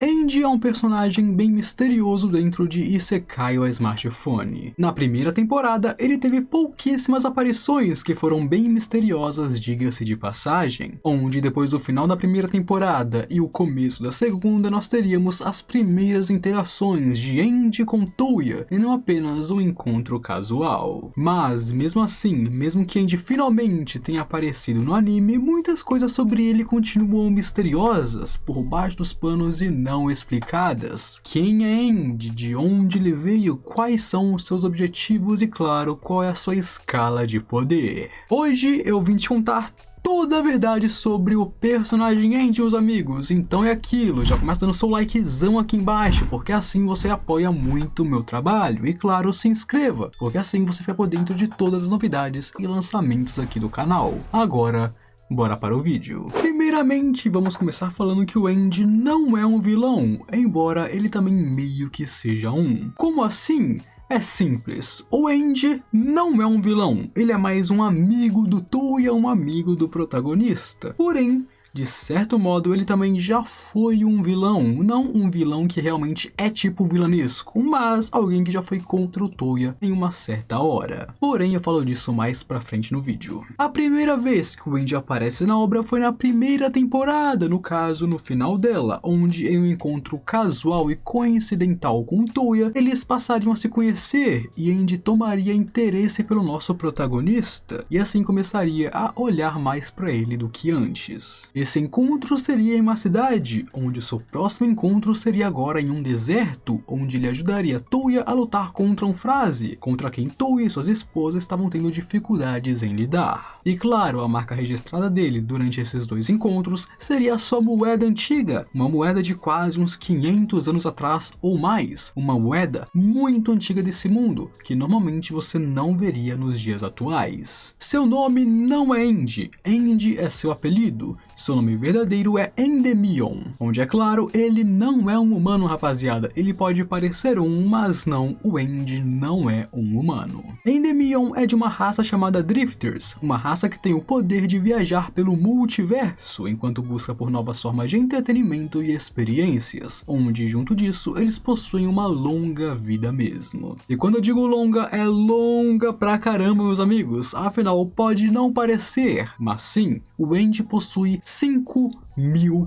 Andy é um personagem bem misterioso dentro de Isekai ao Smartphone. Na primeira temporada, ele teve pouquíssimas aparições que foram bem misteriosas, diga-se de passagem, onde depois do final da primeira temporada e o começo da segunda, nós teríamos as primeiras interações de Andy com Touya, e não apenas um encontro casual. Mas, mesmo assim, mesmo que Andy finalmente tenha aparecido no anime, muitas coisas sobre ele continuam misteriosas, por baixo dos panos e não explicadas. Quem é Andy? De onde ele veio? Quais são os seus objetivos? E claro, qual é a sua escala de poder? Hoje eu vim te contar toda a verdade sobre o personagem Andy, meus amigos. Então é aquilo, já começa dando seu likezão aqui embaixo, porque assim você apoia muito o meu trabalho. E claro, se inscreva, porque assim você fica por dentro de todas as novidades e lançamentos aqui do canal. Agora, bora para o vídeo. Primeiramente, vamos começar falando que o Andy não é um vilão, embora ele também meio que seja um. Como assim? É simples, o Andy não é um vilão, ele é mais um amigo do Touya, um amigo do protagonista. Porém, de certo modo, ele também já foi um vilão, não um vilão que realmente é tipo vilanesco, mas alguém que já foi contra o Touya em uma certa hora. Porém, eu falo disso mais pra frente no vídeo. A primeira vez que o Andy aparece na obra foi na primeira temporada, no caso, no final dela, onde em um encontro casual e coincidental com o Touya, eles passariam a se conhecer e Andy tomaria interesse pelo nosso protagonista, e assim começaria a olhar mais pra ele do que antes. Esse encontro seria em uma cidade, onde seu próximo encontro seria agora em um deserto, onde ele ajudaria Touya a lutar contra um Fraze, contra quem Touya e suas esposas estavam tendo dificuldades em lidar. E claro, a marca registrada dele durante esses dois encontros seria a sua moeda antiga, uma moeda de quase uns 500 anos atrás ou mais, uma moeda muito antiga desse mundo, que normalmente você não veria nos dias atuais. Seu nome não é Andy, Andy é seu apelido. Seu nome verdadeiro é Endymion, onde é claro, ele não é um humano, rapaziada. Ele pode parecer um, mas não, o Andy não é um humano. Endymion é de uma raça chamada Drifters, uma raça que tem o poder de viajar pelo multiverso, enquanto busca por novas formas de entretenimento e experiências, onde junto disso, eles possuem uma longa vida mesmo. E quando eu digo longa, é longa pra caramba, meus amigos, afinal pode não parecer, mas sim, o Andy possui 5.000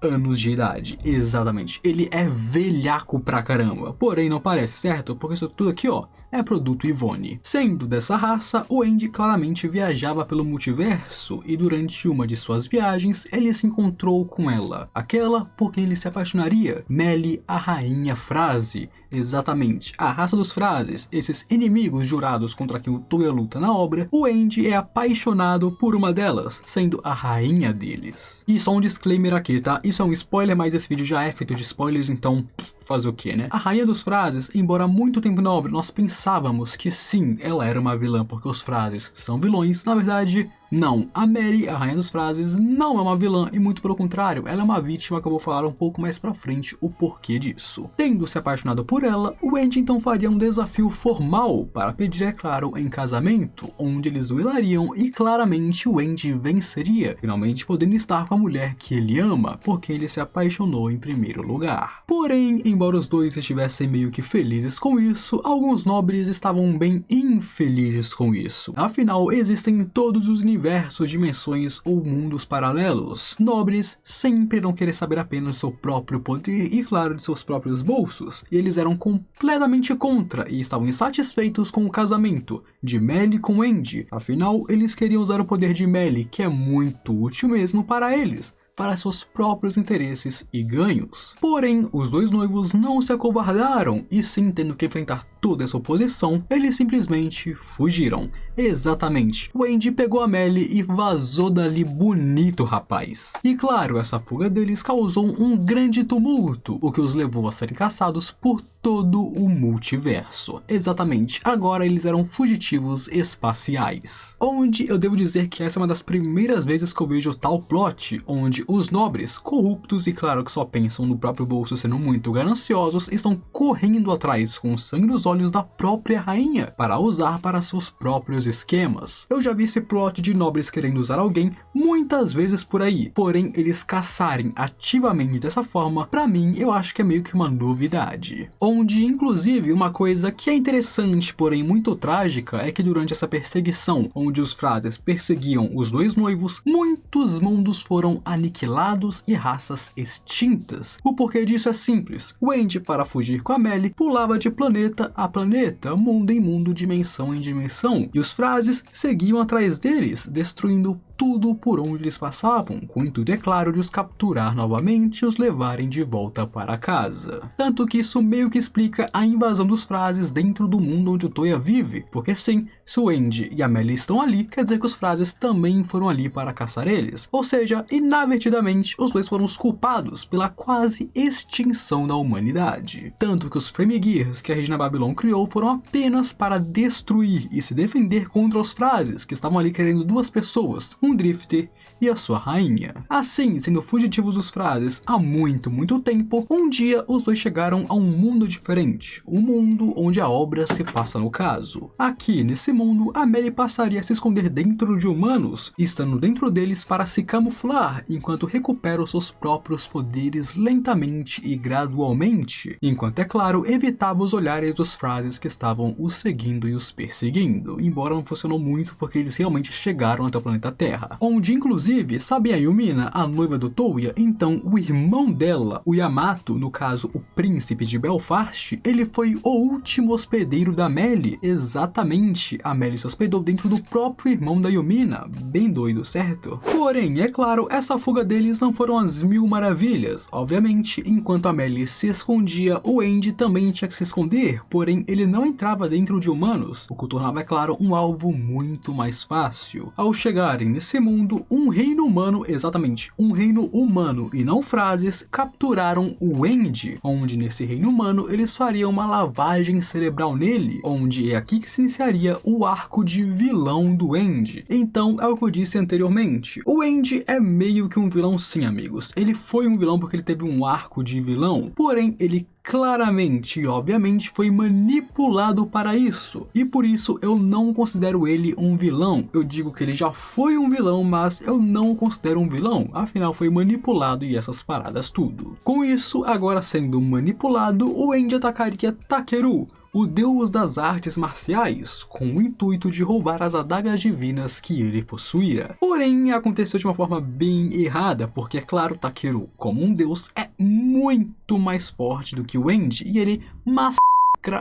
anos de idade, exatamente, ele é velhaco pra caramba, porém não parece, certo? Porque isso tudo aqui, ó, é produto Ivone. Sendo dessa raça, o Andy claramente viajava pelo multiverso e durante uma de suas viagens ele se encontrou com ela, aquela por quem ele se apaixonaria, Melly, a rainha Fraze. Exatamente, a raça dos Frazes, esses inimigos jurados contra quem o Touya luta na obra, o Andy é apaixonado por uma delas, sendo a rainha deles. E só um disclaimer aqui, tá? Isso é um spoiler, mas esse vídeo já é feito de spoilers, então fazer o que, né? A rainha dos Frazes, embora há muito tempo na obra nós pensávamos que sim, ela era uma vilã porque os Frazes são vilões, na verdade, não. A Melly, a rainha dos Frazes, não é uma vilã e muito pelo contrário, ela é uma vítima que eu vou falar um pouco mais pra frente o porquê disso. Tendo se apaixonado por ela, o Andy então faria um desafio formal para pedir, é claro, em casamento, onde eles duelariam e claramente o Andy venceria, finalmente podendo estar com a mulher que ele ama, porque ele se apaixonou em primeiro lugar. Porém, embora os dois estivessem meio que felizes com isso, alguns nobres estavam bem infelizes com isso. Afinal, existem todos os universos, dimensões ou mundos paralelos. Nobres sempre irão querer saber apenas do seu próprio poder e, claro, de seus próprios bolsos. E eles eram completamente contra e estavam insatisfeitos com o casamento de Melly com Andy. Afinal, eles queriam usar o poder de Melly, que é muito útil mesmo para eles, para seus próprios interesses e ganhos. Porém, os dois noivos não se acovardaram e, sim tendo que enfrentar toda essa oposição, eles simplesmente fugiram. Exatamente, o Andy pegou a Melly e vazou dali bonito, rapaz. E claro, essa fuga deles causou um grande tumulto, o que os levou a serem caçados por todo o multiverso. Exatamente, agora eles eram fugitivos espaciais. Onde eu devo dizer que essa é uma das primeiras vezes que eu vejo tal plot, onde os nobres, corruptos e claro que só pensam no próprio bolso sendo muito gananciosos, estão correndo atrás com sangue nos olhos da própria rainha para usar para seus próprios esquemas. Eu já vi esse plot de nobres querendo usar alguém muitas vezes por aí, porém eles caçarem ativamente dessa forma, pra mim eu acho que é meio que uma novidade. Onde inclusive uma coisa que é interessante, porém muito trágica, é que durante essa perseguição, onde os Phrases perseguiam os dois noivos, muitos mundos foram aniquilados e raças extintas. O porquê disso é simples. O Andy, para fugir com a Melly, pulava de planeta a planeta, mundo em mundo, dimensão em dimensão, e os Phrases seguiam atrás deles, destruindo tudo por onde eles passavam, com o intuito, é claro, de os capturar novamente e os levarem de volta para casa. Tanto que isso meio que explica a invasão dos Phrases dentro do mundo onde o Toya vive, porque sim, se o Andy e a Melly estão ali, quer dizer que os Phrases também foram ali para caçar eles. Ou seja, inadvertidamente, os dois foram os culpados pela quase extinção da humanidade. Tanto que os Flame Gears que a Regina Babylon criou foram apenas para destruir e se defender contra os Phrases, que estavam ali querendo duas pessoas, um Drifter e a sua rainha. Assim, sendo fugitivos dos Phrases há muito tempo, um dia os dois chegaram a um mundo diferente, um mundo onde a obra se passa no caso. Aqui, nesse mundo, a Melly passaria a se esconder dentro de humanos, estando dentro deles para se camuflar, enquanto recupera os seus próprios poderes lentamente e gradualmente, enquanto, é claro, evitava os olhares dos Phrases que estavam os seguindo e os perseguindo, embora não funcionou muito porque eles realmente chegaram até o planeta Terra. Onde, inclusive, sabe a Yumina, a noiva do Toya? Então, o irmão dela, o Yamato, no caso, o príncipe de Belfast, ele foi o último hospedeiro da Melly. Exatamente, a Melly se hospedou dentro do próprio irmão da Yumina. Bem doido, certo? Porém, é claro, essa fuga deles não foram as mil maravilhas. Obviamente, enquanto a Melly se escondia, o Andy também tinha que se esconder, porém, ele não entrava dentro de humanos, o que tornava, é claro, um alvo muito mais fácil. Ao chegarem nesse mundo, um reino humano, exatamente, um reino humano e não Phrases, capturaram o Andy, onde nesse reino humano eles fariam uma lavagem cerebral nele, onde é aqui que se iniciaria o arco de vilão do Andy. Então, é o que eu disse anteriormente, o Andy é meio que um vilão sim, amigos. Ele foi um vilão porque ele teve um arco de vilão, porém ele claramente e obviamente foi manipulado para isso, e por isso eu não considero ele um vilão. Eu digo que ele já foi um vilão, mas eu não o considero um vilão, afinal foi manipulado e essas paradas tudo. Com isso, agora sendo manipulado, o Andy atacaria Takeru, o deus das artes marciais, com o intuito de roubar as adagas divinas que ele possuía. Porém, aconteceu de uma forma bem errada, porque é claro, Takeru, como um deus, é muito mais forte do que o Andy, e ele massacra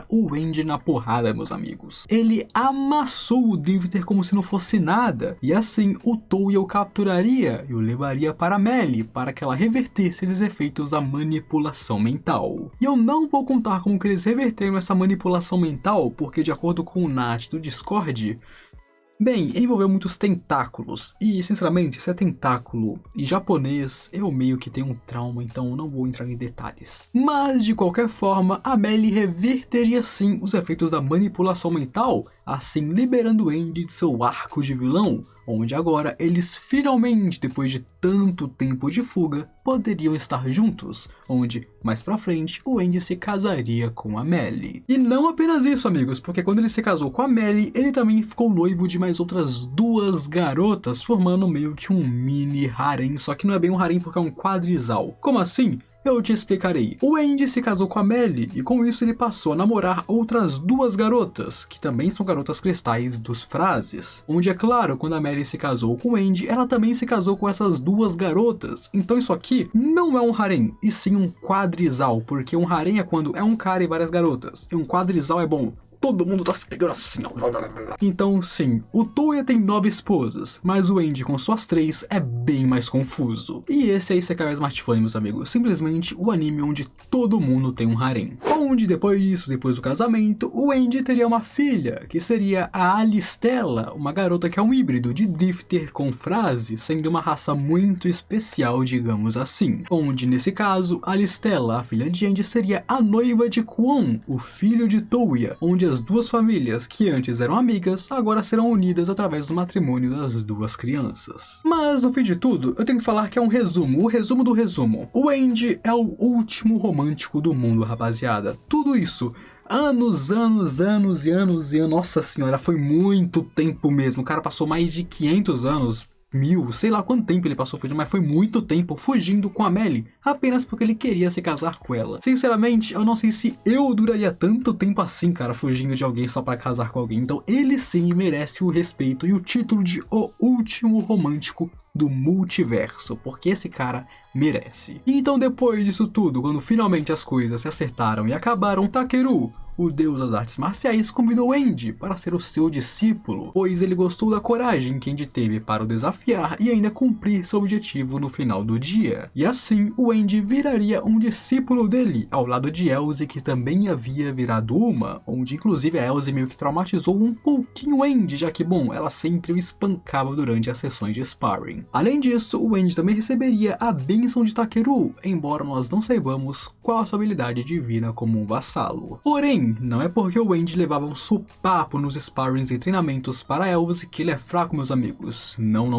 o Andy na porrada, meus amigos. Ele amassou o Drifter como se não fosse nada, e assim o Toya o capturaria e o levaria para Melly, para que ela revertesse esses efeitos da manipulação mental. E eu não vou contar como que eles reverteram essa manipulação mental, porque de acordo com o Nat do Discord, bem, envolveu muitos tentáculos, e sinceramente, se é tentáculo e japonês, eu meio que tenho um trauma, então não vou entrar em detalhes. Mas, de qualquer forma, a Melly reverteria sim os efeitos da manipulação mental, assim liberando o Andy de seu arco de vilão, onde agora eles finalmente, depois de tanto tempo de fuga, poderiam estar juntos, onde, mais pra frente, o Andy se casaria com a Melly. E não apenas isso, amigos, porque quando ele se casou com a Melly, ele também ficou noivo de mais outras duas garotas, formando meio que um mini harém, só que não é bem um harém porque é um quadrisal. Como assim? Eu te explicarei. O Andy se casou com a Melly e com isso ele passou a namorar outras duas garotas, que também são garotas cristais dos Phrases. Onde é claro, quando a Melly se casou com o Andy, ela também se casou com essas duas garotas. Então isso aqui não é um harém, e sim um quadrisal, porque um harém é quando é um cara e várias garotas, e um quadrisal é bom, todo mundo tá se pegando assim, ó. Então sim, o Toya tem 9 esposas, mas o Andy com suas 3 é bem mais confuso. E esse é Isekai Smart Funny, meus amigos, simplesmente o anime onde todo mundo tem um harém. Onde depois disso, depois do casamento, o Andy teria uma filha, que seria a Alistella, uma garota que é um híbrido de Drifter com Phrase, sendo uma raça muito especial, digamos assim. Onde nesse caso, Alistella, a filha de Andy, seria a noiva de Kwon, o filho de Toya, onde as duas famílias, que antes eram amigas, agora serão unidas através do matrimônio das duas crianças. Mas no fim de tudo, eu tenho que falar que é um resumo, o resumo do resumo. O Andy é o último romântico do mundo, rapaziada. Tudo isso, anos e anos, nossa senhora, foi muito tempo mesmo, o cara passou mais de 500 anos, 1000, sei lá quanto tempo ele passou fugindo, mas foi muito tempo fugindo com a Melly, apenas porque ele queria se casar com ela. Sinceramente, eu não sei se eu duraria tanto tempo assim, cara, fugindo de alguém só pra casar com alguém. Então ele sim merece o respeito e o título de o último romântico do multiverso, porque esse cara merece. E então depois disso tudo, quando finalmente as coisas se acertaram e acabaram, Takeru, o deus das artes marciais, convidou Andy para ser o seu discípulo, pois ele gostou da coragem que Andy teve para o desafiar e ainda cumprir seu objetivo no final do dia. E assim, o Andy viraria um discípulo dele, ao lado de Elze, que também havia virado uma, onde inclusive a Elze meio que traumatizou um pouquinho o Andy, já que, bom, ela sempre o espancava durante as sessões de sparring. Além disso, o Andy também receberia a bênção de Takeru, embora nós não saibamos qual a sua habilidade divina como um vassalo. Porém, não é porque o Andy levava um sopapo nos sparrings e treinamentos para Elze que ele é fraco, meus amigos. Não.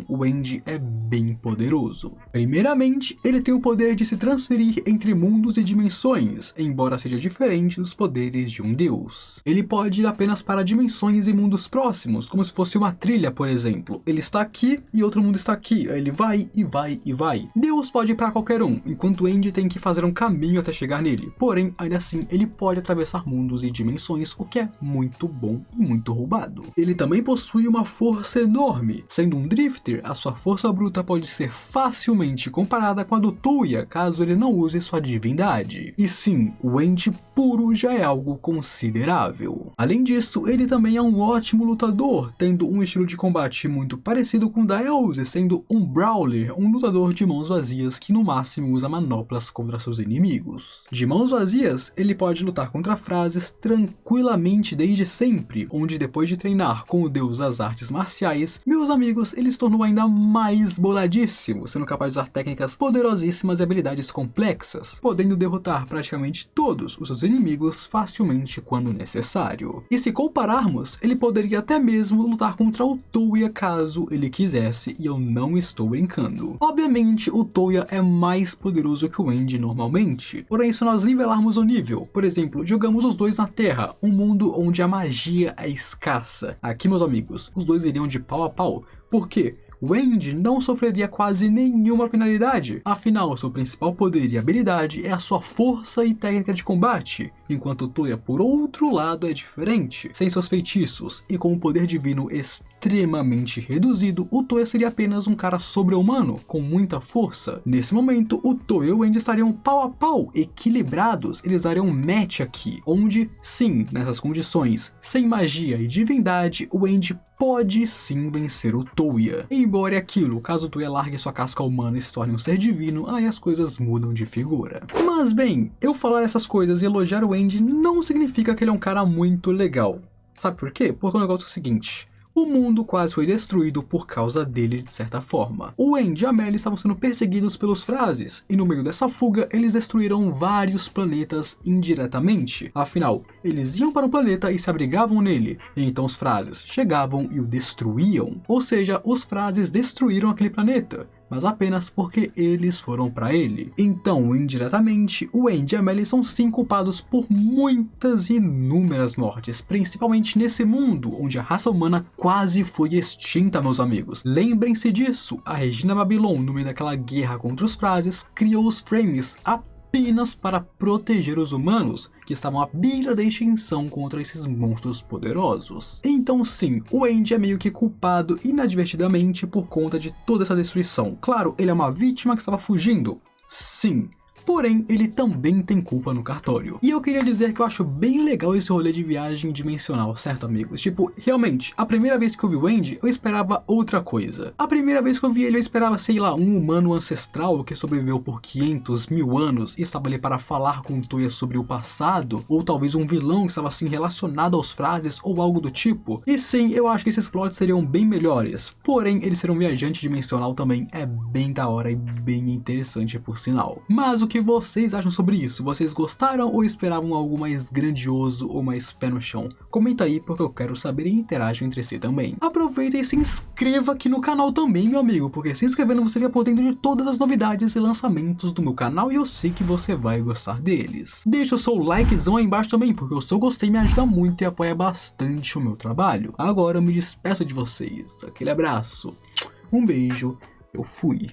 O Andy é bem poderoso. Primeiramente, ele tem o poder de se transferir entre mundos e dimensões, embora seja diferente dos poderes de um deus. Ele pode ir apenas para dimensões e mundos próximos, como se fosse uma trilha, por exemplo. Ele está aqui e outro mundo está aqui, aí ele vai e vai e vai. Deus pode ir para qualquer um, enquanto Andy tem que fazer um caminho até chegar nele. Porém, ainda assim, ele pode atravessar mundos e dimensões, o que é muito bom e muito roubado. Ele também possui uma força enorme. Sendo um Drifter, a sua força bruta pode ser facilmente comparada com a do Touya, caso ele não use sua divindade. E sim, o Andy puro já é algo considerável. Além disso, ele também é um ótimo lutador, tendo um estilo de combate muito parecido com o da Elze, sendo um Brawler, um lutador de mãos vazias que no máximo usa manoplas contra seus inimigos. De mãos vazias, ele pode lutar contra frases tranquilamente desde sempre, onde depois de treinar com o deus das artes marciais, meus amigos, ele se tornou ainda mais boladíssimo, sendo capaz de usar técnicas poderosíssimas e habilidades complexas, podendo derrotar praticamente todos os seus inimigos facilmente quando necessário. E se compararmos, ele poderia até mesmo lutar contra o Touya caso ele quisesse, e eu não estou brincando. Obviamente, o Touya é mais poderoso que o Andy normalmente, porém se nós nivelarmos o nível, por exemplo, jogamos os dois na Terra, um mundo onde a magia é escassa. Aqui, meus amigos, os dois iriam de pau a pau. Por quê? O Andy não sofreria quase nenhuma penalidade, afinal seu principal poder e habilidade é a sua força e técnica de combate, enquanto o Touya por outro lado é diferente. Sem seus feitiços e com um poder divino extremamente reduzido, o Touya seria apenas um cara sobre-humano, com muita força. Nesse momento, o Touya e o Andy estariam pau a pau, equilibrados, eles dariam um match aqui, onde, sim, nessas condições, sem magia e divindade, o Andy pode sim vencer o Touya. Embora é aquilo, caso o Touya largue sua casca humana e se torne um ser divino, aí as coisas mudam de figura. Mas bem, eu falar essas coisas e elogiar o Andy não significa que ele é um cara muito legal. Sabe por quê? Porque o negócio é o seguinte: o mundo quase foi destruído por causa dele de certa forma. O Andy e a Melly estavam sendo perseguidos pelos Phrases, e no meio dessa fuga eles destruíram vários planetas indiretamente. Afinal, eles iam para o planeta e se abrigavam nele, e então os Phrases chegavam e o destruíam. Ou seja, os Phrases destruíram aquele planeta, mas apenas porque eles foram para ele. Então, indiretamente, o Andy e a Melly são sim culpados por muitas e inúmeras mortes, principalmente nesse mundo, onde a raça humana quase foi extinta, meus amigos. Lembrem-se disso, a Regina Babylon, no meio daquela guerra contra os Phrases, criou os Frames apenas para proteger os humanos, que estavam à beira da extinção contra esses monstros poderosos. Então sim, o Andy é meio que culpado inadvertidamente por conta de toda essa destruição. Claro, ele é uma vítima que estava fugindo, sim. Porém, ele também tem culpa no cartório. E eu queria dizer que eu acho bem legal esse rolê de viagem dimensional, certo, amigos? Tipo, realmente, a primeira vez que eu vi o Andy, eu esperava outra coisa. A primeira vez que eu vi ele, eu esperava, sei lá, um humano ancestral que sobreviveu por 500 mil anos e estava ali para falar com o Touya sobre o passado, ou talvez um vilão que estava assim relacionado aos Phrases ou algo do tipo. E sim, eu acho que esses plots seriam bem melhores. Porém, ele ser um viajante dimensional também é bem da hora e bem interessante por sinal. Mas o que vocês acham sobre isso. Vocês gostaram ou esperavam algo mais grandioso ou mais pé no chão? Comenta aí porque eu quero saber e interajam entre si também. Aproveita e se inscreva aqui no canal também, meu amigo, porque se inscrevendo você fica por dentro de todas as novidades e lançamentos do meu canal e eu sei que você vai gostar deles. Deixa o seu likezão aí embaixo também, porque o seu gostei me ajuda muito e apoia bastante o meu trabalho. Agora eu me despeço de vocês. Aquele abraço, um beijo, eu fui.